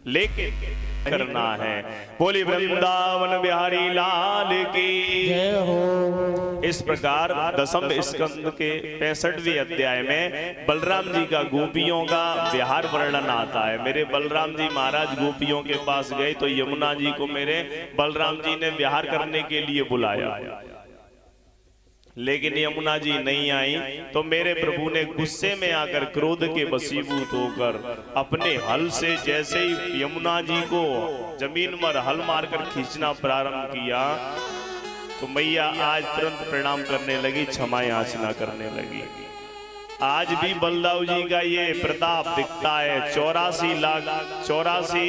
लेकिन करना है। बोली वृंदावन बिहारी लाल की जय हो। इस प्रकार दसम स्कंद के 65वें अध्याय में बलराम जी का गोपियों का विहार वर्णन आता है। मेरे बलराम जी महाराज गोपियों के पास गए तो यमुना जी को मेरे बलराम जी ने विहार करने के लिए बुलाया, लेकिन यमुना जी नहीं आई। तो मेरे प्रभु ने गुस्से में आकर क्रोध के वशीभूत होकर अपने हल से जैसे ही यमुना जी को जमीन पर हल मारकर खींचना प्रारंभ किया तो मैया आज तुरंत प्रणाम करने लगी, क्षमा याचना करने लगी। आज भी बलदाऊ जी का ये प्रताप दिखता है। 84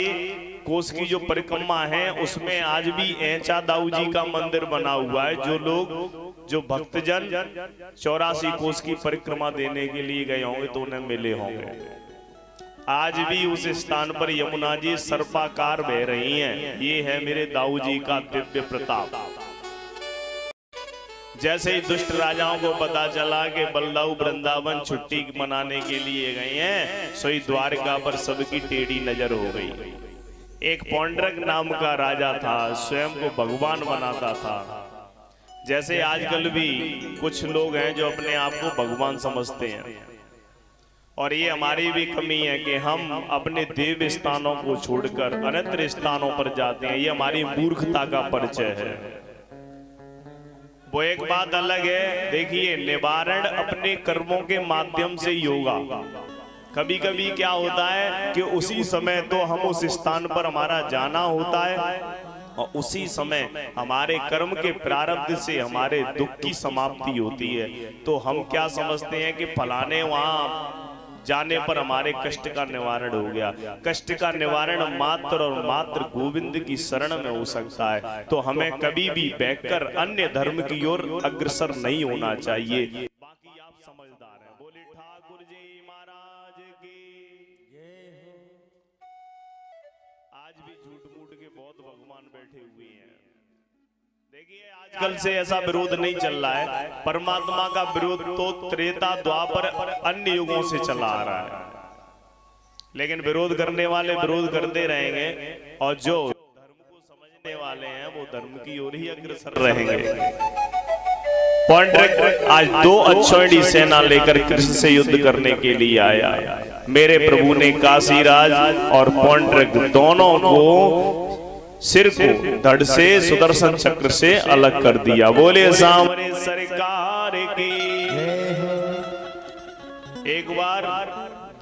कोस की जो परिक्रमा है उसमें आज भी ऐचा दाऊ जी का मंदिर बना हुआ है। जो भक्तजन 84 कोस की परिक्रमा देने के लिए गए होंगे तो उन्हें मिले होंगे। आज भी उस स्थान पर यमुना जी सर्पाकार बह रही हैं। ये है मेरे दाऊ जी का दिव्य प्रताप। जैसे ही दुष्ट राजाओं को पता चला कि बलदाऊ वृंदावन छुट्टी मनाने के लिए गए हैं, सोई द्वारका पर सबकी टेढ़ी नजर हो गई। एक पौंड्रक नाम का राजा था, स्वयं को भगवान बनाता था। जैसे आजकल भी कुछ लोग हैं जो अपने आप को भगवान समझते हैं, और ये हमारी भी कमी है कि हम अपने देव स्थानों को छोड़कर अन्यत्र स्थानों पर जाते हैं। ये हमारी मूर्खता का परिचय है। वो एक बात अलग है। देखिए, निवारण अपने कर्मों के माध्यम से योगा। कभी कभी क्या होता है कि उसी समय तो हम उस स्थान पर हमारा जाना होता है और उसी समय हमारे कर्म के प्रारब्ध से हमारे दुख की समाप्ति होती है। तो हम क्या समझते हैं कि फलाने वहां जाने पर हमारे कष्ट का निवारण हो गया। कष्ट का निवारण मात्र और मात्र गोविंद की शरण में हो सकता है। तो हमें कभी भी बैठकर अन्य धर्म की ओर अग्रसर नहीं होना चाहिए। बाकी आप समझदार हैं। बोले ठाकुर जी महाराज की जय हो। आज भी झूठ मूठ के बहुत भगवान बैठे हुए हैं। देखिए, आजकल से ऐसा विरोध नहीं चल रहा है। परमात्मा का विरोध तो त्रेता द्वापर अन्य युगों से चला आ रहा है, लेकिन विरोध करने वाले विरोध करते रहेंगे और जो धर्म को समझने वाले हैं वो धर्म की ओर ही अग्रसर रहेंगे। पौंड्रक आज 2 अक्षौहिणी सेना लेकर कृष्ण से युद्ध करने के लिए आया। मेरे प्रभु ने काशीराज और पौंड्रक दोनों को सिर को धड़ से सुदर्शन चक्र से अलग कर दिया। बोले सामने सरकार की। एक बार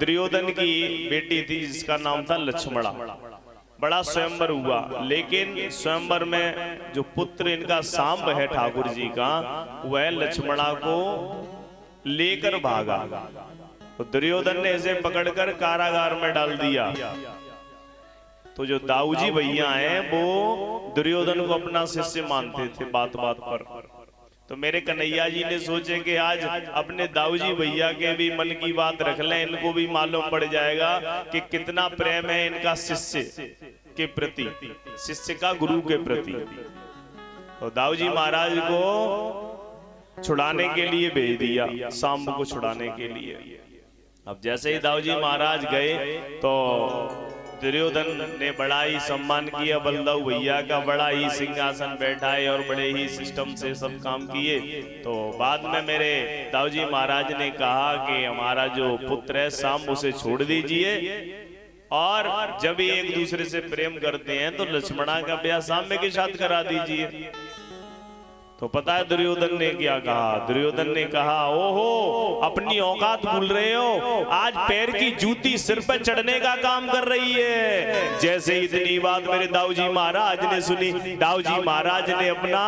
दुर्योधन की बेटी थी जिसका नाम था लक्ष्मणा। बड़ा स्वयंवर हुआ, लेकिन स्वयंवर में जो पुत्र इनका सांब है ठाकुर जी का, वह लक्ष्मणा को लेकर भागा। तो दुर्योधन ने इसे पकड़कर कारागार में डाल दिया। तो जो दाऊ जी भैया हैं वो दुर्योधन को अपना शिष्य मानते थे बात बात पर। तो मेरे कन्हैया जी ने सोचे कि आज अपने दाऊ जी भैया के भी मन की बात रख लें, इनको भी मालूम पड़ जाएगा कि कितना प्रेम है इनका शिष्य के प्रति, शिष्य का गुरु के प्रति। तो दाऊ जी महाराज को छुड़ाने के लिए भेज दिया, सांब को छुड़ाने के लिए। अब जैसे ही दाऊ जी महाराज गए तो दुर्योधन ने बड़ा ही सम्मान किया बलदाऊ भैया का, बड़ा ही सिंहासन बैठाए और बड़े ही सिस्टम से सब काम किए। तो बाद में मेरे दाऊ जी महाराज ने कहा कि हमारा जो पुत्र है सांब उसे छोड़ दीजिए, और जब ये एक दूसरे से प्रेम करते हैं तो लक्ष्मणा का ब्याह सांब के साथ करा दीजिए। तो पता है दुर्योधन ने क्या कहा? दुर्योधन ने कहा, ओहो अपनी औकात भूल रहे हो, आज पैर की जूती सिर पर चढ़ने का काम कर रही है। जैसे इतनी बात मेरे दाऊ जी महाराज ने सुनी, दाऊ जी महाराज ने अपना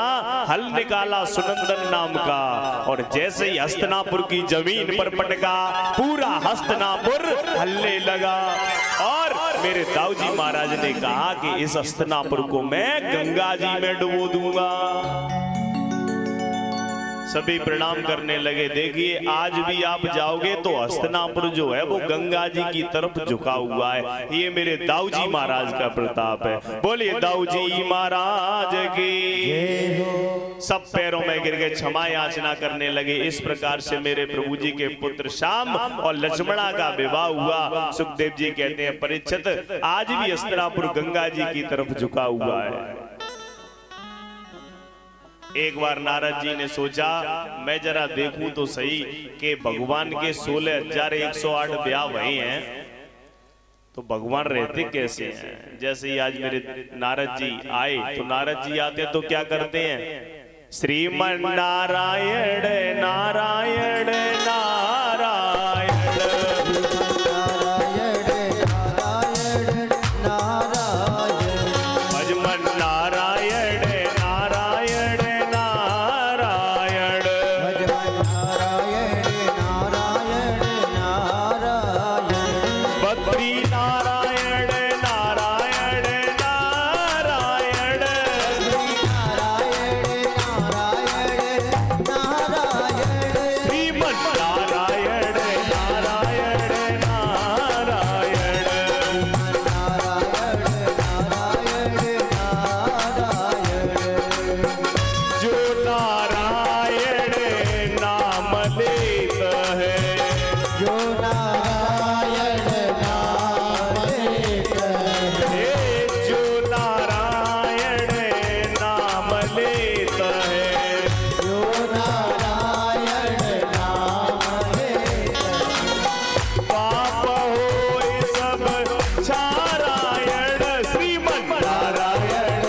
हल निकाला सुनंदन नाम का, और जैसे ही हस्तिनापुर की जमीन पर पटका पूरा हस्तिनापुर हल्ले लगा। और मेरे दाऊ जी महाराज ने कहा कि इस हस्तिनापुर को मैं गंगा जी में डुबो दूंगा। सभी प्रणाम करने लगे। देखिए आज भी आप जाओगे तो हस्तिनापुर जो है वो गंगा जी की तरफ झुका हुआ है। ये मेरे दाऊ जी महाराज का प्रताप है। बोलिए दाऊ जी महाराज की। सब पैरों में गिर के क्षमा याचना करने लगे। इस प्रकार से मेरे प्रभु जी के पुत्र श्याम और लक्ष्मणा का विवाह हुआ। सुखदेव जी कहते हैं परीक्षित आज भी हस्तिनापुर गंगा जी की तरफ झुका हुआ है। एक बार नारद जी ने सोचा मैं जरा देखूं तो सही कि भगवान के 16,108 ब्याह भए हैं तो भगवान रहते कैसे हैं। जैसे ही आज मेरे नारद जी आए तो नारद जी आते तो क्या करते हैं, श्रीमन नारायण नारायण नारायण भजमन नारायण नारायण नारायण बद्री नारायण नारायण नारायण श्रीमन नारायण नारायण नारायण जो नारायण नाम लेत है जो नारायण नाम लेत है पाप होय सब छारायण श्रीमन नारायण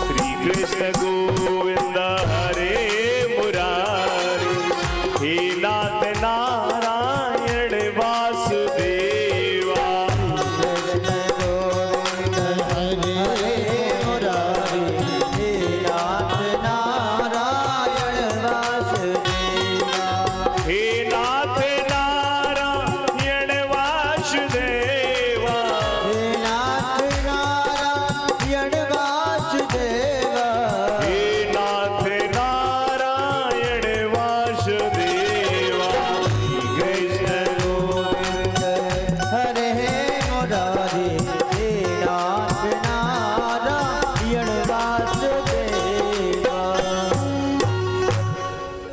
श्री कृष्ण गोविंद हरे मुरारी हे नाथ नारायण वासुदेवा हे नाथ नारायण वासुदेवा हे नाथ नारायण वासुदेवा कृष्ण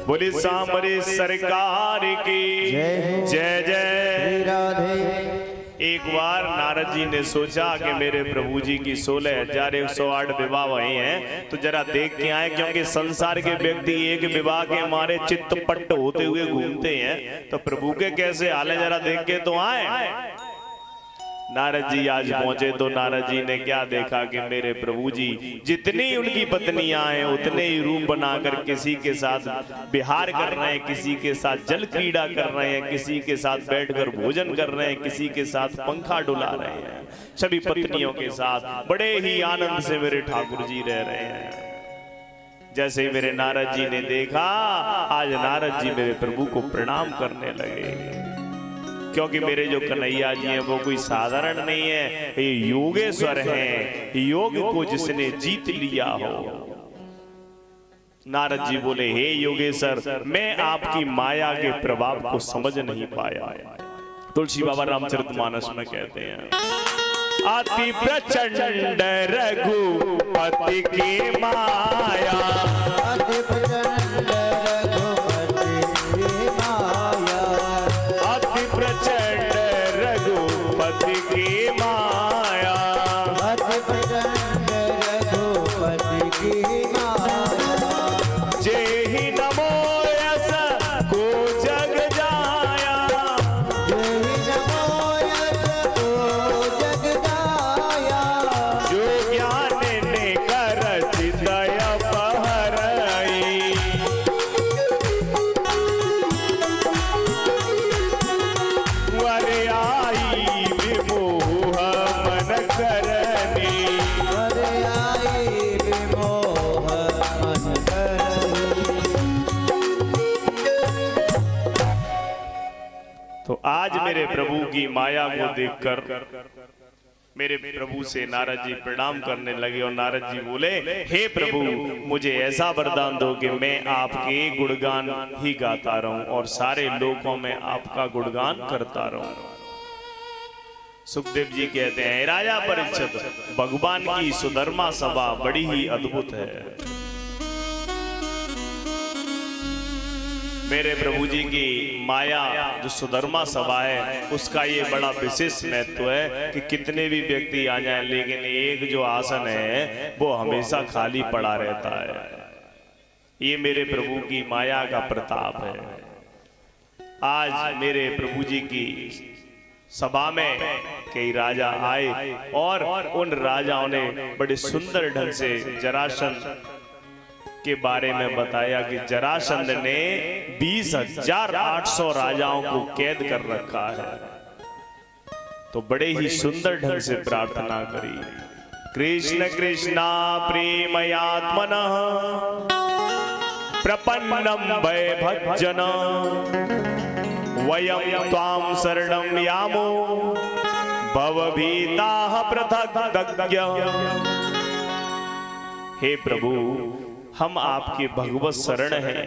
बोले सांबरे सरकार की जय जय। एक बार नारद जी ने सोचा कि मेरे प्रभु जी की 16,108 विवाह हुए हैं तो जरा देख के आए, क्योंकि संसार के व्यक्ति एक विवाह के मारे चित्तपट्ट होते हुए घूमते हैं तो प्रभु के कैसे हाल है जरा देख के तो आए। नारद जी आज पहुंचे तो नारद जी ने क्या देखा कि मेरे प्रभु जी जितनी उनकी पत्नियां हैं उतने ही रूप बनाकर किसी के साथ विहार कर रहे हैं, किसी के साथ जल क्रीड़ा कर रहे हैं, किसी के साथ बैठकर भोजन कर रहे हैं, किसी के साथ पंखा डुला रहे हैं। सभी पत्नियों के साथ बड़े ही आनंद से मेरे ठाकुर जी रह रहे हैं। जैसे ही मेरे नारद जी ने देखा आज नारद जी मेरे प्रभु को प्रणाम करने लगे, क्योंकि मेरे जो कन्हैया जी हैं वो कोई साधारण नहीं है, ये योगेश्वर हैं, योग को जिसने जीत लिया हो। नारद जी बोले हे योगेश्वर मैं आपकी माया के प्रभाव को समझ नहीं पाया। तुलसी बाबा रामचरितमानस में कहते हैं अति प्रचंड रघुपति की माया, अति प्रचंड रघुपति की माया, जेहि नमो यस को जग जाया, जो ज्ञान ने कर चित तो आज मेरे प्रभु की माया को देखकर मेरे प्रभु से नारद जी प्रणाम करने लगे और नारद जी बोले, हे प्रभु, मुझे ऐसा वरदान दो कि मैं आपके गुणगान ही गाता रहूं और सारे लोकों में आपका गुणगान करता रहूं। सुखदेव जी कहते हैं, राजा परीक्षित, भगवान की सुधर्मा सभा बड़ी ही अद्भुत है। मेरे प्रभु जी की माया जो सुधर्मा सभा है उसका ये बड़ा विशेष महत्व है कि कितने भी व्यक्ति आ जाएं, लेकिन एक जो आसन है वो हमेशा खाली पड़ा रहता है। ये मेरे प्रभु की माया का प्रताप है। आज मेरे प्रभु जी की सभा में कई राजा आए और उन राजाओं ने बड़े सुंदर ढंग से जरासंध के बारे में बताया कि जरासंध ने 20,800 राजाओं को कैद कर रखा है। तो बड़े ही सुंदर ढंग से प्रार्थना करी, कृष्ण कृष्णा प्रेमयात्मनः प्रपन्नम वैभजन वयं त्वां शरणं यामो भवभीताः पृथग्दग्य। हे प्रभु, हम आपके भगवत शरण हैं,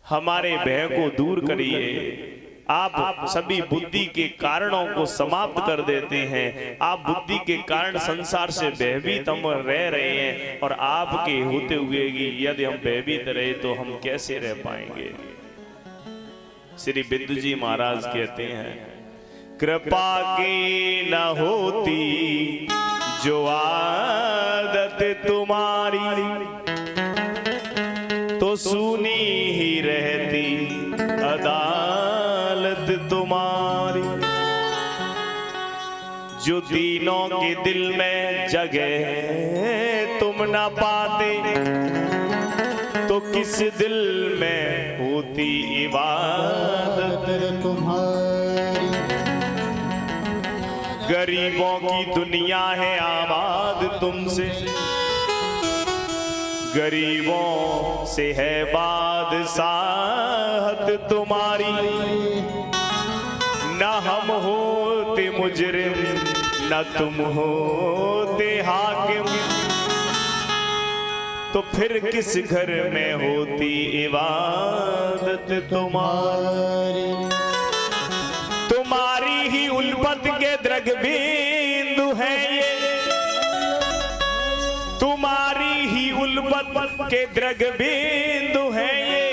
हमारे भय को दूर करिए। आप सभी बुद्धि के कारणों को समाप्त कर देते हैं। आप बुद्धि के कारण संसार से भयभीत हम रह रहे हैं और आपके होते हुए कि यदि हम भयभीत रहे तो हम कैसे रह पाएंगे। श्री बिंदु जी महाराज कहते हैं, कृपा की न होती जो आदत तुम्हारी, तो सुनी ही रहती अदालत तुम्हारी। जो दीनों के दिल में जगह तुम न पाते, तो किस दिल में होती इबादत तुम्हारी। गरीबों की दुनिया है आबाद तुमसे, गरीबों से है बादशाहत तुम्हारी। न हम होते मुजरिम, न तुम होते हाकिम, तो फिर किस घर में होती इबादत तुम्हारी। तुम्हारी ही उल्फत के द्रग बिंदु है ये, तुम्हारी ही उल्फत के द्रग बिंदु है ये।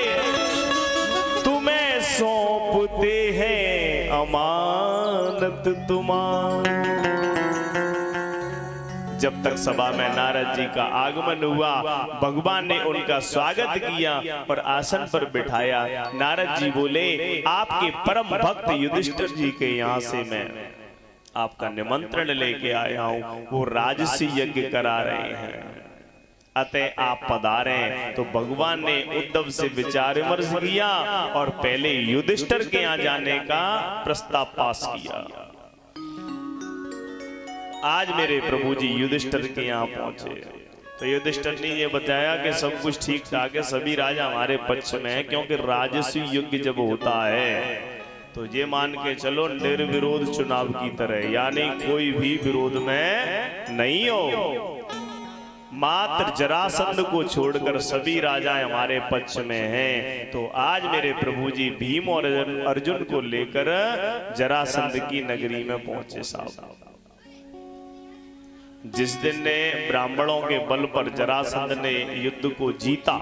तुम्हें सौंपते हैं अमानत तुम्हारी। जब तक सभा में नारद जी का आगमन हुआ, भगवान ने उनका स्वागत किया और आसन पर बिठाया। नारद जी बोले, आपके परम भक्त युधिष्ठिर जी के यहाँ से मैं आपका निमंत्रण लेके आया हूँ। वो राजसी यज्ञ करा रहे हैं, अतः आप पधारें। तो भगवान ने उद्धव से विचार विमर्श किया और पहले युधिष्ठिर के यहाँ जाने का प्रस्ताव पास किया। आज मेरे प्रभु जी युधिष्ठिर के यहाँ पहुंचे तो युधिष्ठिर ने ये बताया कि सब कुछ ठीक ठाक है, सभी राजा हमारे पक्ष में है, क्योंकि राजसी युग जब होता है तो ये मान के चलो निर्विरोध चुनाव की तरह, यानी कोई भी विरोध में नहीं हो। मात्र जरासंध को छोड़कर सभी राजा हमारे पक्ष में हैं। तो आज मेरे प्रभु जी भीम और अर्जुन को लेकर जरासंध की नगरी में पहुंचे साहब। जिस दिन ने ब्राह्मणों के बल पर जरासंध ने युद्ध को जीता,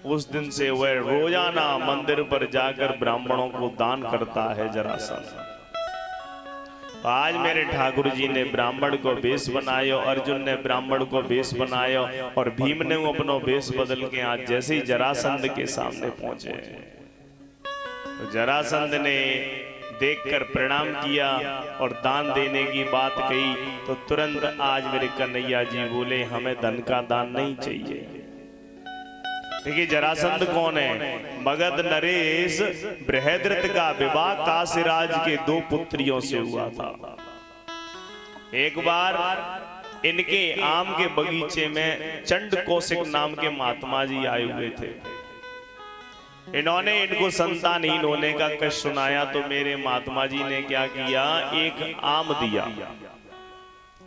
उस दिन से वह रोजाना मंदिर पर जाकर ब्राह्मणों को दान करता है जरासंध। आज मेरे ठाकुर जी ने ब्राह्मण को वेश बनायो, अर्जुन ने ब्राह्मण को वेश बनायो और भीम ने अपनो वेश बदल के आज जैसे ही जरासंध के सामने पहुंचे तो जरासंध ने देखकर प्रणाम किया और दान देने की बात कही। तो तुरंत आज मेरे कन्हैया जी बोले, हमें धन का दान नहीं चाहिए। देखिए जरासंध कौन है? मगध नरेश बृहद्रथ का विवाह काशीराज के 2 पुत्रियों से हुआ था। एक बार इनके आम के बगीचे में चंड कौशिक नाम के महात्मा जी आए हुए थे। इन्होंने इनको संतानहीन होने का कष्ट सुनाया तो मेरे महात्मा जी ने क्या किया, एक आम दिया,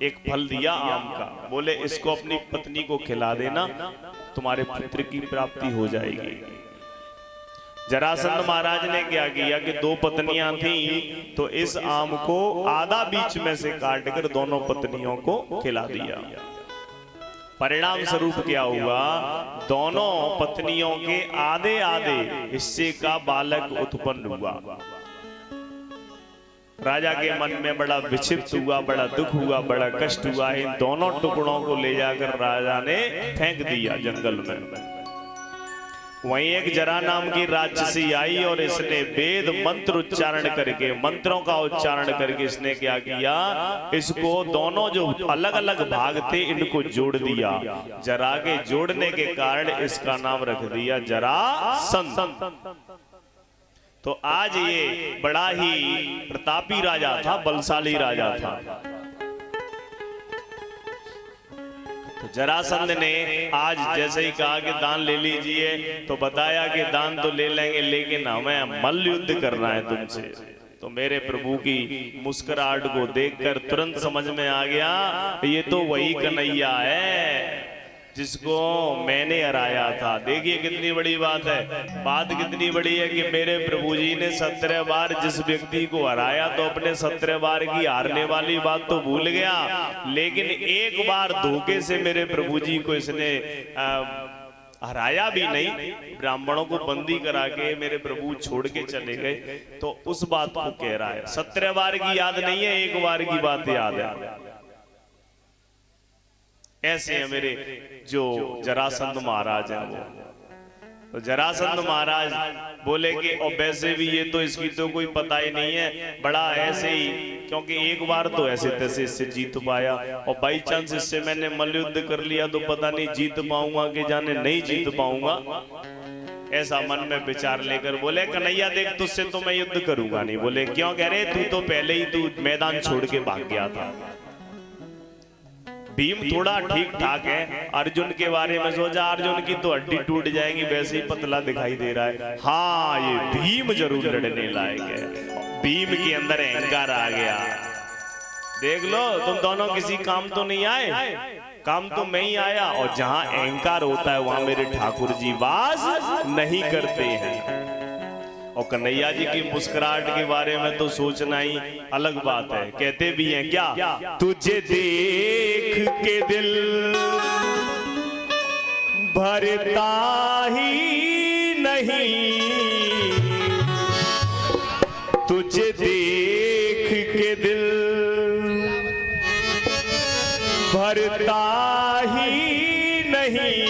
एक फल दिया आम का। बोले इसको अपनी पत्नी को खिला देना, तुम्हारे पुत्र की प्राप्ति हो जाएगी। जरासंध महाराज ने क्या किया कि दो पत्नियां थीं, तो इस आम को आधा बीच में से काटकर दोनों पत्नियों को खिला दिया। परिणाम स्वरूप क्या हुआ, दोनों पत्नियों के आधे आधे हिस्से का बालक उत्पन्न हुआ। राजा के मन में बड़ा विक्षिप्त हुआ, बड़ा दुख हुआ, बड़ा कष्ट हुआ। इन दोनों टुकड़ों को ले जाकर राजा ने फेंक दिया जंगल में। वहीं एक जरा नाम की राक्षसी आई और इसने वेद मंत्र उच्चारण करके, मंत्रों का उच्चारण करके इसने क्या किया, इसको दोनों जो अलग अलग भाग थे इनको जोड़ दिया। जरा के जोड़ने के कारण इसका नाम रख दिया जरासंध। तो आज ये बड़ा ही प्रतापी राजा था, बलशाली राजा था। तो जरासंध ने आज जैसे ही कहा कि दान ले लीजिए, तो बताया कि दान तो ले लेंगे लेकिन हमें मल्ल युद्ध करना है तुमसे। तो मेरे प्रभु की मुस्कुराहट को देखकर तुरंत समझ में आ गया, ये तो वही कन्हैया है जिसको मैंने हराया था। देखिए कितनी बड़ी बात है। बात कितनी बड़ी है कि मेरे प्रभु जी ने 17 बार जिस व्यक्ति को हराया, तो अपने 17 बार की हारने वाली बात तो भूल गया, लेकिन एक बार धोखे से मेरे प्रभु जी को इसने हराया भी नहीं, ब्राह्मणों को बंदी करा के मेरे प्रभु छोड़ के चले गए। तो उस बात को कह रहा है। 17 बार की याद नहीं है, एक बार की बात याद है। ऐसे है मेरे जो जरासंध महाराज हैं वो। तो जरासंध महाराज बोले कि और वैसे भी ये तो इसकी तो कोई पता ही नहीं है, बड़ा ऐसे ही, क्योंकि एक बार तो ऐसे तैसे इससे जीत पाया और बाई चांस इससे मैंने मल्लयुद्ध कर लिया तो पता नहीं जीत पाऊंगा कि जाने नहीं जीत पाऊंगा। ऐसा मन में विचार लेकर बोले कन्हैया देख तुझसे तो मैं युद्ध करूंगा नहीं। बोले क्यों? कह रहे तू तो पहले ही तू मैदान छोड़ के भाग गया था। भीम थोड़ा ठीक ठाक है, अर्जुन के बारे में सोचा, अर्जुन की तो हड्डी टूट जाएगी, वैसे ही पतला दिखाई दे रहा है। हाँ ये भीम जरूर लड़ने लायक है। भीम के अंदर अहंकार आ गया। देख लो तुम दोनों किसी काम तो नहीं आए, काम तो मैं ही आया। और जहां अहंकार होता है वहां मेरे ठाकुर जी वास नहीं करते हैं। और कन्हैया जी की मुस्कुराहट के बारे में तो सोचना ही अलग बात है। कहते भी हैं क्या, तुझे देख के दिल भरता ही नहीं, तुझे देख के दिल भरता ही नहीं,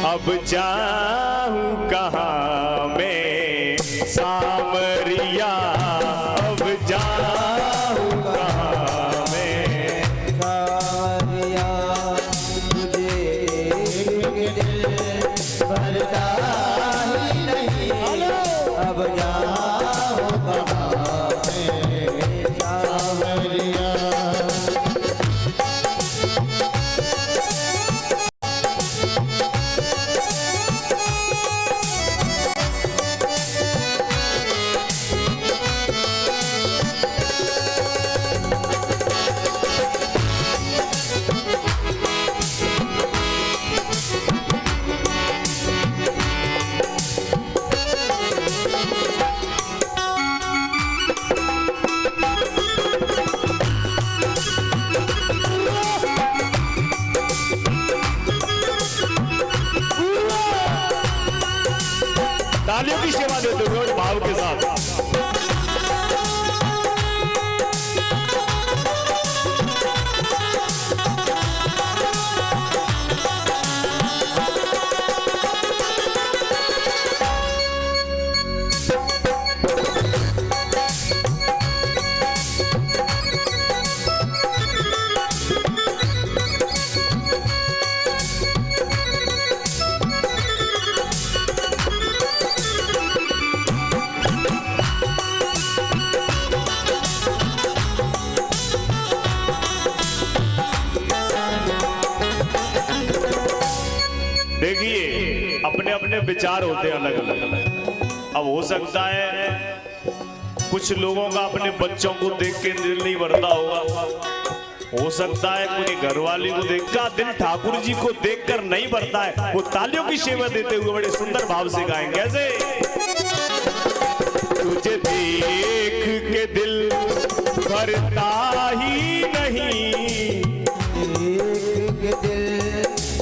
अब जाऊं कहाँ मैं सामरिया, अब जाऊं कहाँ मैं सामरिया, तुझे दिल भरता ही नहीं, अब जाऊं कहाँ मैं सामरिया। अपने विचार होते हैं अलग अलग। अब हो सकता है कुछ लोगों का अपने बच्चों को देख के दिल नहीं भरता होगा, हो सकता है कुछ घरवाली को देख का दिल ठाकुर जी को देखकर नहीं भरता है। वो तालियों की सेवा देते हुए बड़े सुंदर भाव से गाएंगे कैसे। तुझे देख के दिल भरता ही नहीं, देख के दिल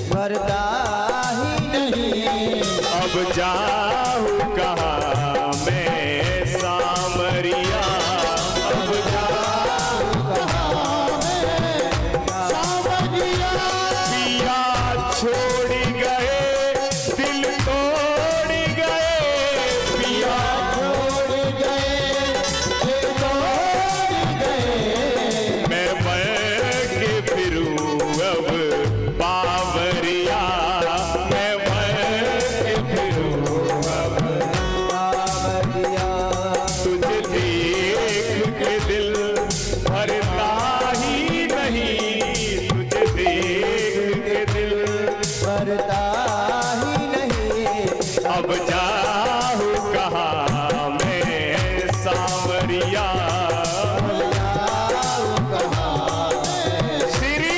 भरता ही नहीं। अब जाऊं कहाँ मैं सामरिया, अब जाऊं कहाँ मैं सामरिया। पिया छोड़ गए दिल तोड़ गए, पिया छोड़ गए दिल तोड़ गए। मैं मर के फिरूं अब बावरिया, मैं मर के फिरूं अब बावरिया। तुझे देख के दिल भरता ही नहीं, तुझे देख के दिल भरता ही नहीं। अब जाऊं कहाँ मैं सावरिया। जाऊं कहाँ मैं श्री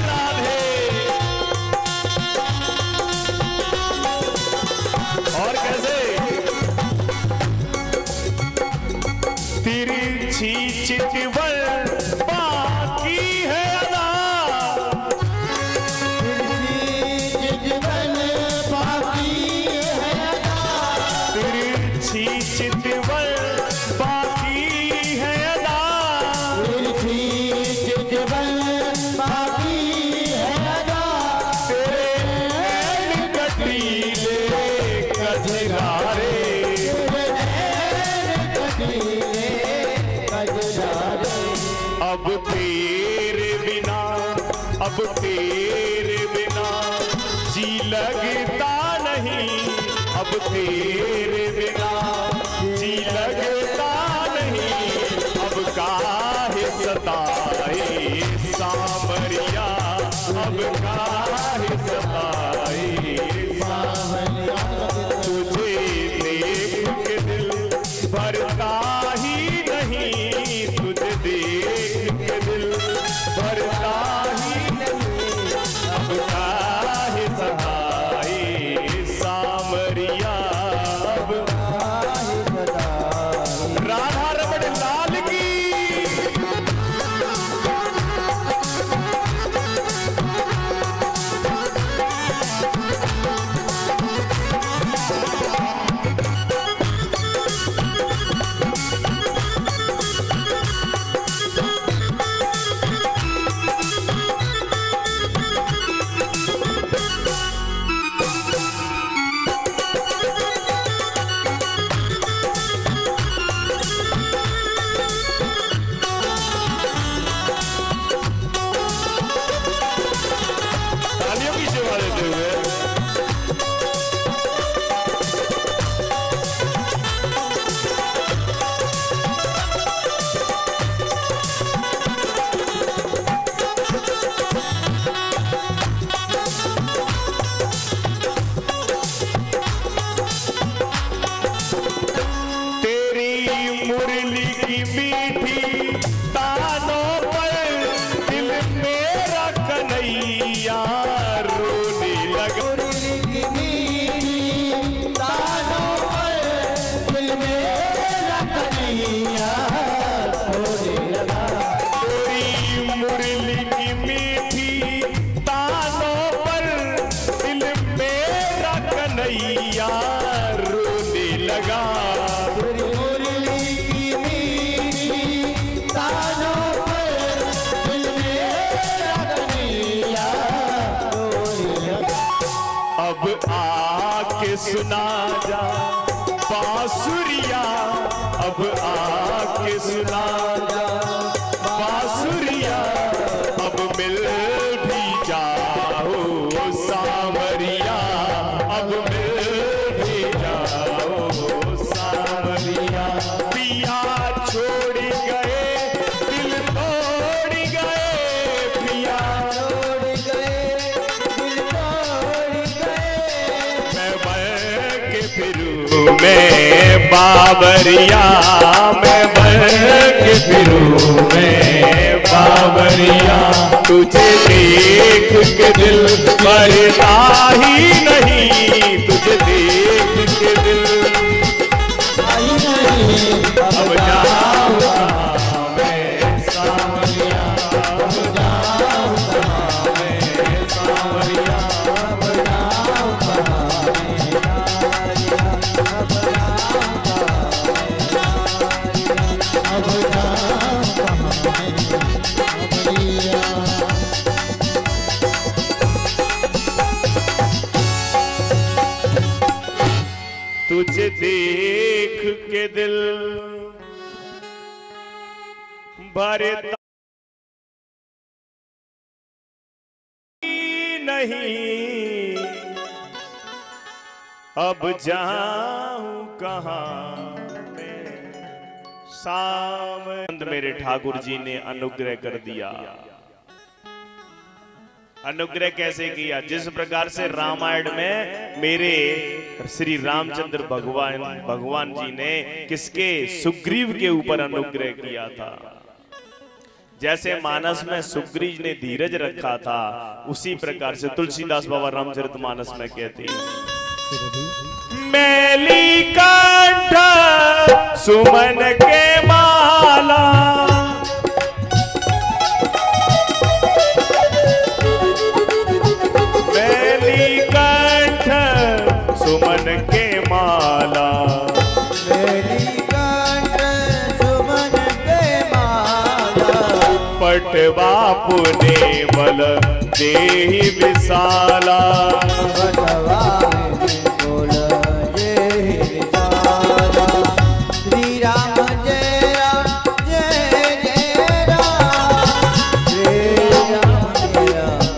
राधे चितवन बाकी है अदा, चितवन बाकी है अदा, तिरछी चितवन बाकी है अदा, चितवन बाकी है अदा, तेरे अब तेरे बिना जी लगता नहीं, अब तेरे बिना जी लगता नहीं, अब काहे सताए सांवरिया, अब काहे सताए सांवरिया, तुझे देख के दिल भरता ही नहीं, तुझे देख के दिल भरता ही नहीं, अब काहे सताए सांवरिया, अब काहे सताए। राधा रमण लाल की तालियों की सेवा देते हुए तेरी मुरली की मीठी तानों पर दिल मेरा कन्हैया रोने लगा, मुरली की मीठी तानों पर दिल मेरा कन्हैया रोने लगा। तेरी मुरली की मीठी तानों पर दिल मेरा कन्हैया रोने लगा, तेरी मुरली की मीठी तानों पर दिल मेरा कन्हैया रोने लगा। अब आके सुना जा बांसुरिया, अब आके सुना जा बांसुरिया, अब मिल भी जाओ सांवरिया, अब मिल भी जाओ सांवरिया, पिया छोड़ गए दिल तोड़ गए, पिया छोड़ गए दिल तोड़ गए, मैं बन के फिरूं मैं बाबरिया, मैं बन के फिरूं मैं बाबरिया, तुझे देख के दिल भरता ही नहीं, तुझे देख के दिल आई नहीं अब जाऊं कहाँ मैं सांवरिया, अब जाऊं कहाँ मैं सांवरिया, अब जाऊं कहाँ अब तुझे देख के दिल भरता ही नहीं, अब जाऊं कहाँ मैं सामने। मेरे ठाकुर जी ने अनुग्रह कर दिया। अनुग्रह कैसे किया? जिस प्रकार से रामायण में मेरे श्री रामचंद्र भगवान जी ने किसके सुग्रीव के ऊपर अनुग्रह किया था। जैसे मानस में सुग्रीव ने धीरज रखा था, उसी प्रकार से तुलसीदास बाबा रामचरितमानस में कहते हैं, मैली कंठ सुमन के माला, मैली कंठ सुमन के माला, मैली कंठ सुमन के माला, पटवा पुने बल देहि विशाला, पटवा बोल जय विशाला, श्री राम जय राम जय जय राम, जय राम जय राम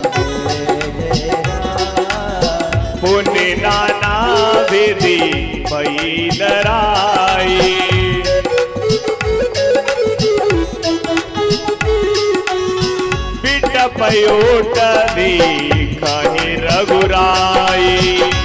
भई लड़ाई। बिटपयोट दी कहीं रघुराई।